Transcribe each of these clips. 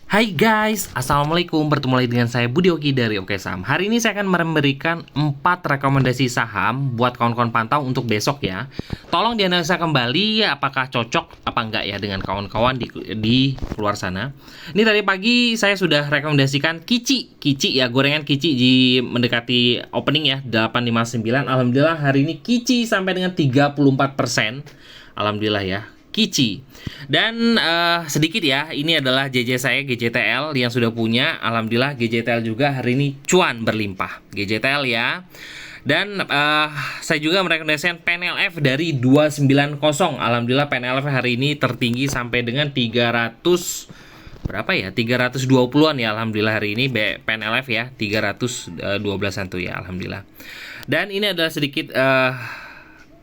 Hai guys, Assalamualaikum. Bertemu lagi dengan saya Budi Oki dari Oke Saham. Hari ini saya akan memberikan 4 rekomendasi saham buat kawan-kawan pantau untuk besok ya. Tolong dianalisa kembali apakah cocok apa enggak ya dengan kawan-kawan di luar sana. Ini tadi pagi saya sudah rekomendasikan Kici ya, gorengan Kici di mendekati opening ya 859. Alhamdulillah hari ini Kici sampai dengan 34%. Alhamdulillah ya. Kici. Dan sedikit ya, ini adalah JJ saya GJTL yang sudah punya. Alhamdulillah GJTL juga hari ini cuan berlimpah. GJTL ya. Dan saya juga merekomendasikan PNLF dari 290. Alhamdulillah PNLF hari ini tertinggi sampai dengan 300 berapa ya? 320-an ya alhamdulillah hari ini PNLF ya, 312-an tuh ya alhamdulillah. Dan ini adalah sedikit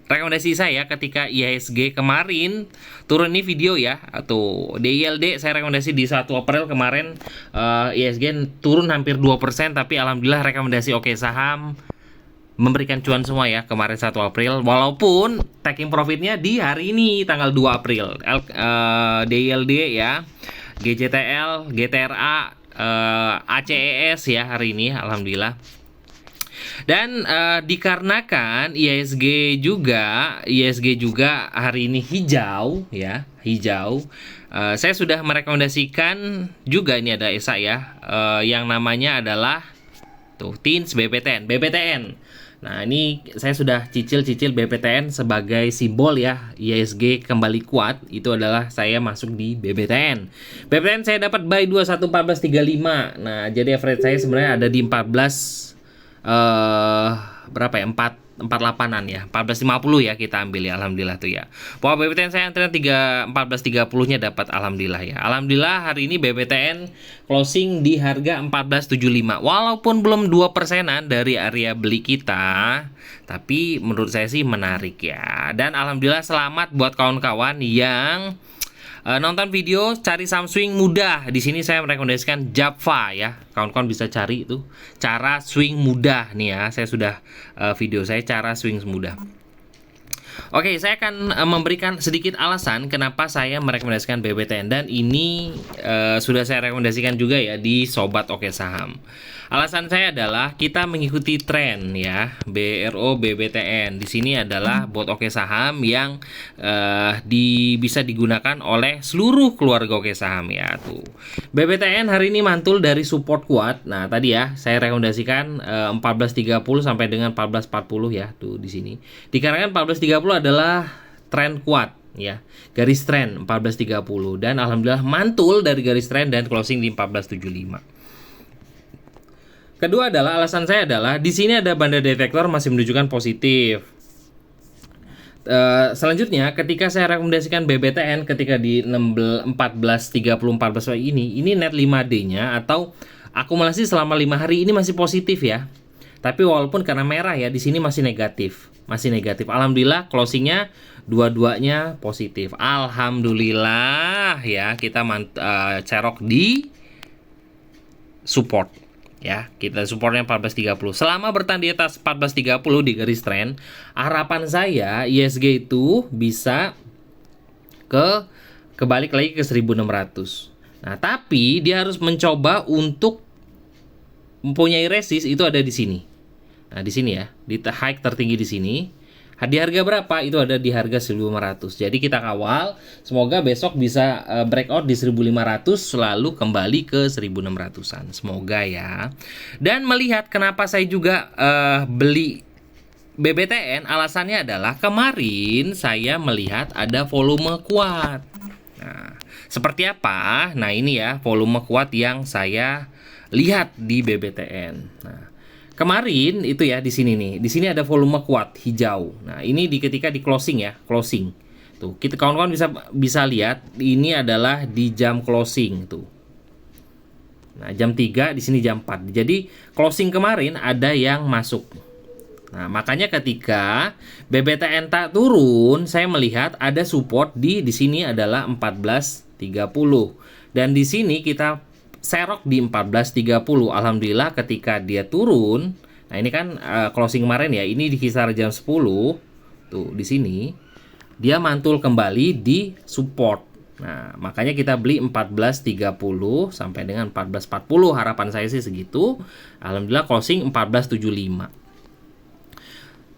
rekomendasi saya ketika IHSG kemarin turun, ini video ya, atau DILD saya rekomendasi di 1 April kemarin IHSG turun hampir 2%, tapi alhamdulillah rekomendasi Oke Saham memberikan cuan semua ya kemarin 1 April, walaupun taking profitnya di hari ini tanggal 2 April. DILD ya, GJTL, GTRA, ACES ya hari ini alhamdulillah. Dan dikarenakan IHSG juga hari ini hijau ya, hijau. Saya sudah merekomendasikan juga, ini ada ESA ya, yang namanya adalah tuh TINS BPTN. Nah, ini saya sudah cicil BPTN sebagai simbol ya, IHSG kembali kuat, itu adalah saya masuk di BPTN. BPTN saya dapat buy 21.1435. Nah, jadi average saya sebenarnya ada di 14 berapa ya, 48-an ya, 14.50 ya kita ambil ya alhamdulillah tuh ya. Pokoknya BPTN saya antara 14.30 nya dapat alhamdulillah ya. Alhamdulillah hari ini BPTN closing di harga 14.75, walaupun belum 2%-an dari area beli kita, tapi menurut saya sih menarik ya. Dan alhamdulillah selamat buat kawan-kawan yang nonton video cari saham swing mudah. Di sini saya merekomendasikan Java ya. Kawan-kawan bisa cari itu cara swing mudah nih ya. Saya sudah video saya cara swing mudah. Oke, saya akan memberikan sedikit alasan kenapa saya merekomendasikan BPTN, dan ini sudah saya rekomendasikan juga ya di Sobat Oke Saham. Alasan saya adalah kita mengikuti tren ya, BRO BBTN. Di sini adalah bot Oke Saham yang bisa digunakan oleh seluruh keluarga Oke Saham ya tuh. BBTN hari ini mantul dari support kuat. Nah, tadi ya saya rekomendasikan 14.30 sampai dengan 14.40 ya tuh di sini. Dikarenakan 14.30 adalah tren kuat ya, garis tren 14.30, dan alhamdulillah mantul dari garis tren dan closing di 14.75. Kedua adalah alasan saya adalah di sini ada banda detektor masih menunjukkan positif. Selanjutnya ketika saya rekomendasikan BBTN ketika di 14.30 14 ini net 5D-nya atau akumulasi selama 5 hari ini masih positif ya. Tapi walaupun karena merah ya, di sini masih negatif. Alhamdulillah closingnya dua-duanya positif. Alhamdulillah ya, kita cerok di support ya. Kita supportnya 14.30. Selama bertahan di atas 14.30 di garis tren, harapan saya IHSG itu bisa kebalik lagi ke 1.600. Nah, tapi dia harus mencoba untuk mempunyai resist, itu ada di sini. Nah, di sini ya, di high tertinggi di sini. Di harga berapa? Itu ada di harga 1.500. Jadi kita kawal, semoga besok bisa breakout di 1.500 lalu kembali ke 1.600-an. Semoga ya. Dan melihat kenapa saya juga beli BBTN, alasannya adalah kemarin saya melihat ada volume kuat. Nah, seperti apa? Nah, ini ya volume kuat yang saya lihat di BBTN. Nah, kemarin itu ya di sini nih. Di sini ada volume kuat hijau. Nah, ini ketika di closing ya, closing. Tuh, kita kawan-kawan bisa lihat ini adalah di jam closing tuh. Nah, jam 3 di sini jam 4. Jadi closing kemarin ada yang masuk. Nah, makanya ketika BBTN tak turun, saya melihat ada support di sini adalah 14.30. Dan di sini kita serok di 14.30. Alhamdulillah ketika dia turun. Nah, ini kan closing kemarin ya, ini di kisaran jam 10. Tuh, di sini dia mantul kembali di support. Nah, makanya kita beli 14.30 sampai dengan 14.40. Harapan saya sih segitu. Alhamdulillah closing 14.75.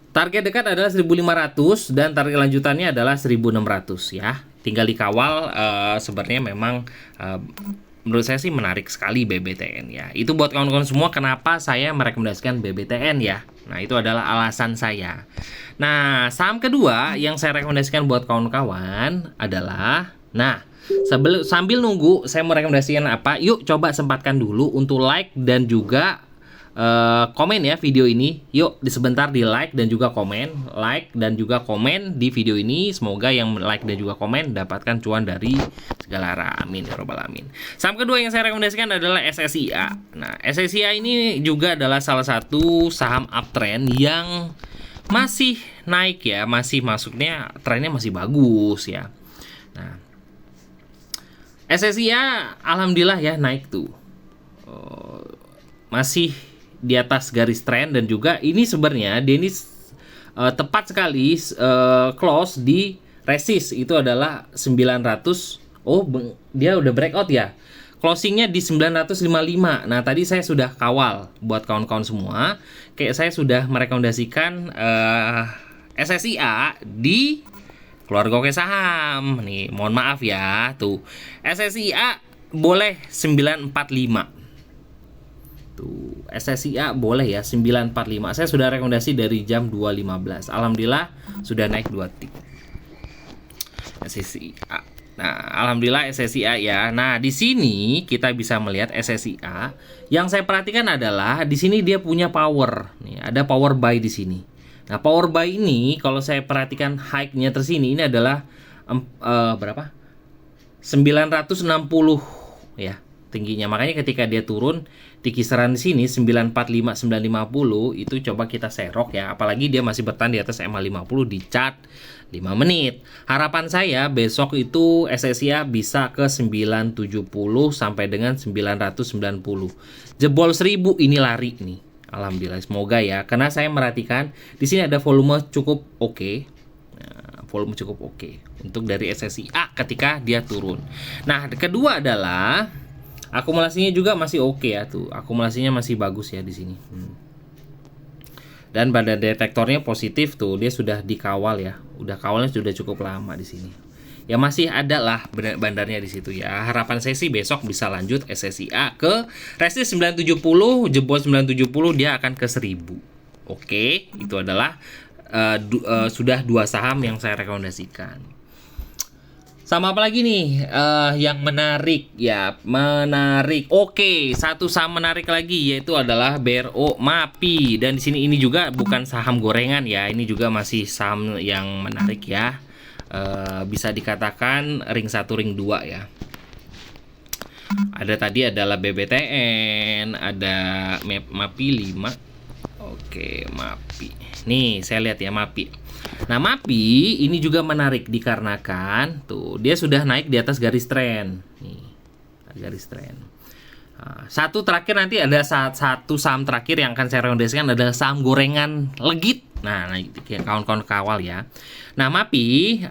Target dekat adalah 1.500 dan target lanjutannya adalah 1.600 ya. Tinggal dikawal. Sebenarnya memang menurut saya sih menarik sekali BBTN ya. Itu buat kawan-kawan semua kenapa saya merekomendasikan BBTN ya. Nah, itu adalah alasan saya. Nah, saham kedua yang saya rekomendasikan buat kawan-kawan adalah, nah, sambil nunggu saya merekomendasikan apa, yuk coba sempatkan dulu untuk like dan juga komen ya video ini. Yuk sebentar di like dan juga komen. Like dan juga komen di video ini. Semoga yang like dan juga komen dapatkan cuan dari segala arah. Amin ya robbal alamin. Saham kedua yang saya rekomendasikan adalah SSIA. Nah, SSIA ini juga adalah salah satu saham uptrend yang masih naik ya. Masih masuknya trennya masih bagus ya. Nah, SSIA alhamdulillah ya naik tuh. Masih di atas garis tren dan juga ini sebenarnya dia ini tepat sekali close di resist itu adalah 900. Dia udah breakout ya. Closingnya di 955. Nah, tadi saya sudah kawal buat kawan-kawan semua. Kayak saya sudah merekomendasikan SSIA di keluarga oke saham. Nih, mohon maaf ya. Tuh. SSIA boleh 945. Tuh, SSIA boleh ya 945. Saya sudah rekomendasi dari jam 2.15. Alhamdulillah sudah naik 2 tik. SSIA. Nah, alhamdulillah SSIA ya. Nah, di sini kita bisa melihat SSIA. Yang saya perhatikan adalah di sini dia punya power. Nih, ada power buy di sini. Nah, power buy ini kalau saya perhatikan high-nya tersini ini adalah berapa? 960 ya tingginya. Makanya ketika dia turun di kisaran sini 945 950 itu coba kita serok ya. Apalagi dia masih bertahan di atas MA50 di chart 5 menit. Harapan saya besok itu SSIA bisa ke 970 sampai dengan 990. Jebol 1000 ini lari nih. Alhamdulillah semoga ya. Karena saya merhatikan di sini ada volume cukup oke. Volume cukup oke untuk dari SSIA ketika dia turun. Nah, kedua adalah akumulasinya juga masih oke ya tuh. Akumulasinya masih bagus ya di sini. Dan pada detektornya positif tuh, dia sudah dikawal ya. Udah kawalnya sudah cukup lama di sini. Ya masih ada lah bandarnya di situ ya. Harapan saya sih besok bisa lanjut SSIA ke resist 970, jebol 970 dia akan ke 1000. Oke, itu adalah sudah 2 saham yang saya rekomendasikan. Sama apa lagi nih yang menarik ya, menarik. Oke, satu saham menarik lagi yaitu adalah BRO MAPI. Dan di sini ini juga bukan saham gorengan ya, ini juga masih saham yang menarik ya. Bisa dikatakan ring 1 ring 2 ya. Ada tadi adalah BBTN, ada MAPI 5. Oke, MAPI. Nih, saya lihat ya MAPI. Nah, MAPI ini juga menarik dikarenakan tuh dia sudah naik di atas garis tren. Nih, garis tren. Satu terakhir nanti ada satu saham terakhir yang akan saya rekomendasikan adalah saham gorengan legit. Nah kawan-kawan kawal ya. Nah, MAPI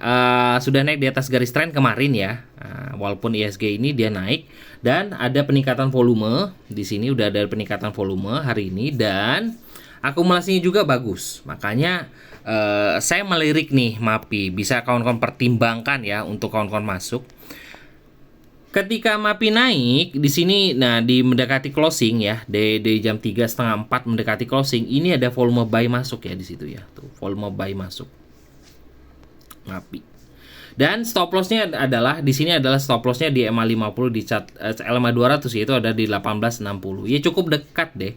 sudah naik di atas garis tren kemarin ya. Walaupun ISG ini dia naik dan ada peningkatan volume di sini, udah ada peningkatan volume hari ini dan akumulasinya juga bagus. Makanya saya melirik nih MAPI, bisa kawan-kawan pertimbangkan ya untuk kawan-kawan masuk. Ketika MAPI naik di sini, nah di mendekati closing ya, di jam 3:30 4 mendekati closing, ini ada volume buy masuk ya di situ ya, tuh volume buy masuk MAPI. Dan stop lossnya adalah di sini adalah stop lossnya di MA50 di chart LMA 200 yaitu ada di 1860. Ya cukup dekat deh.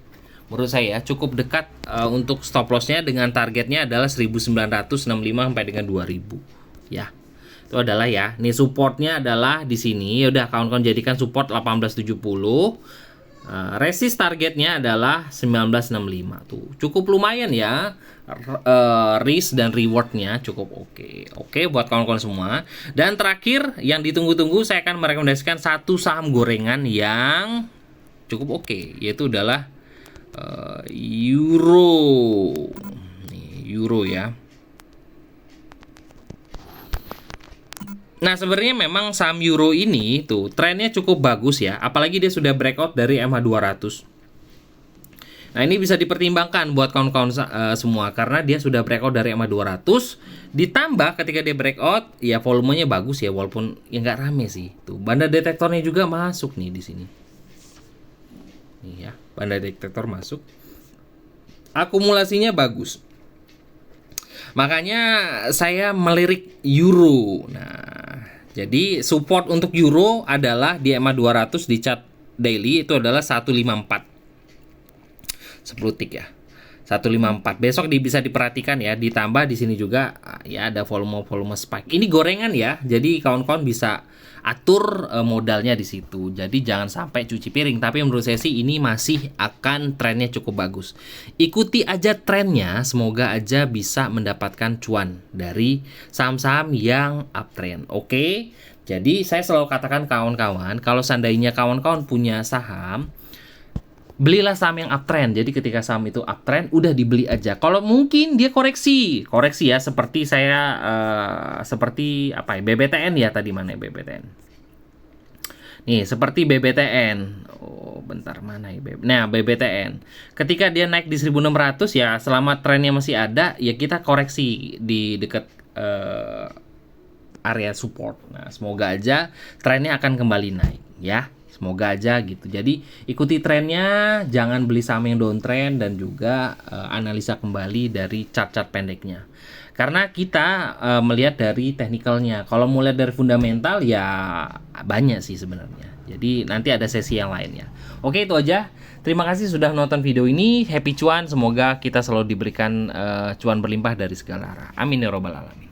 Menurut saya cukup dekat untuk stop lossnya dengan targetnya adalah 1965 sampai dengan 2000 ya. Itu adalah ya. Nih supportnya adalah di sini. Ya udah kawan-kawan jadikan support 1870. Resist targetnya adalah 1965 tuh. Cukup lumayan ya. Risk dan rewardnya cukup oke. Oke buat kawan-kawan semua. Dan terakhir yang ditunggu-tunggu saya akan merekomendasikan satu saham gorengan yang cukup oke, yaitu adalah Euro. Nih, Euro ya. Nah, sebenarnya memang saham euro ini tuh trennya cukup bagus ya, apalagi dia sudah breakout dari MA200. Nah, ini bisa dipertimbangkan buat kawan-kawan semua karena dia sudah breakout dari MA200, ditambah ketika dia breakout ya volumenya bagus ya, walaupun ya nggak rame sih. Tuh, banda detektornya juga masuk nih di sini. Nih ya, banda detektor masuk. Akumulasinya bagus. Makanya saya melirik euro. Nah, jadi support untuk euro adalah di MA200 di chart daily itu adalah 154. 10 tick ya. 154. Besok bisa diperhatikan ya, ditambah di sini juga ya ada volume spike. Ini gorengan ya. Jadi kawan-kawan bisa atur modalnya di situ. Jadi jangan sampai cuci piring, tapi menurut saya sih ini masih akan trennya cukup bagus. Ikuti aja trennya, semoga aja bisa mendapatkan cuan dari saham-saham yang uptrend. Oke. Jadi saya selalu katakan kawan-kawan, kalau seandainya kawan-kawan punya saham, belilah saham yang uptrend. Jadi ketika saham itu uptrend, udah dibeli aja. Kalau mungkin dia koreksi ya, seperti saya seperti apa ya, BBTN ya, tadi mana ya BBTN. Nih, seperti BBTN. Oh, bentar mana ya Nah, BBTN. Ketika dia naik di 1600 ya, selama trennya masih ada, ya kita koreksi di dekat area support. Nah, semoga aja trennya akan kembali naik ya. Semoga aja gitu. Jadi ikuti trennya, jangan beli saham yang downtrend, dan juga analisa kembali dari chart-chart pendeknya. Karena kita melihat dari teknikalnya. Kalau mau lihat dari fundamental ya banyak sih sebenarnya. Jadi nanti ada sesi yang lainnya. Oke, itu aja. Terima kasih sudah nonton video ini. Happy cuan. Semoga kita selalu diberikan cuan berlimpah dari segala arah. Amin ya robbal alamin.